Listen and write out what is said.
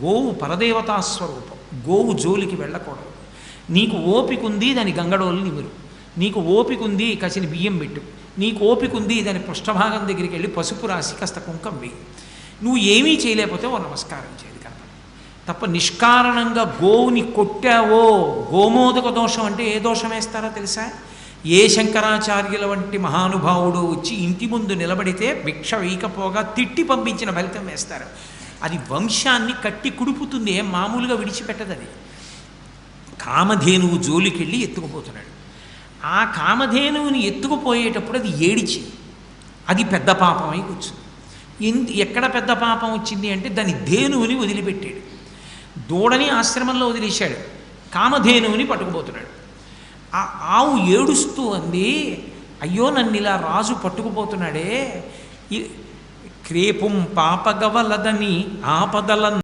గోవు పరదేవతా స్వరూపం. గోవు జోలికి వెళ్ళకూడదు. నీకు ఓపిక ఉంది, దాని గంగడోలు నిమురు. నీకు ఓపిక ఉంది, కసిన బియ్యం పెట్టు. నీకు ఓపిక ఉంది, దాని పృష్ఠభాగం దగ్గరికి వెళ్ళి పసుపు రాసి కాస్త కుంకం వేయి. నువ్వు ఏమీ చేయలేకపోతే ఓ నమస్కారం చేయదు కనుక తప్ప నిష్కారణంగా గోవుని కొట్టావో, గోమోదక దోషం అంటే ఏ దోషం వేస్తారో తెలుసా? ఏ శంకరాచార్యుల వంటి మహానుభావుడు వచ్చి ఇంటి ముందు నిలబడితే భిక్ష వేయకపోగా తిట్టి పంపించిన ఫలితం వేస్తారు. అది వంశాన్ని కట్టి కుడుపుతుంది, ఏం మామూలుగా విడిచిపెట్టదు. అది కామధేనువు జోలికెళ్ళి ఎత్తుకుపోతున్నాడు. ఆ కామధేనువుని ఎత్తుకుపోయేటప్పుడు అది ఏడిచి, అది పెద్ద పాపం అయి కూర్చుంది. ఎక్కడ పెద్ద పాపం వచ్చింది అంటే దాని ధేనువుని వదిలిపెట్టాడు. దూడని ఆశ్రమంలో వదిలేశాడు, కామధేనువుని పట్టుకుపోతున్నాడు. ఆ ఆవు ఏడుస్తూ అంది, అయ్యో నన్ను ఇలా రాజు పట్టుకుపోతున్నాడే, క్రేపుం పాపగవలదని ఆపదల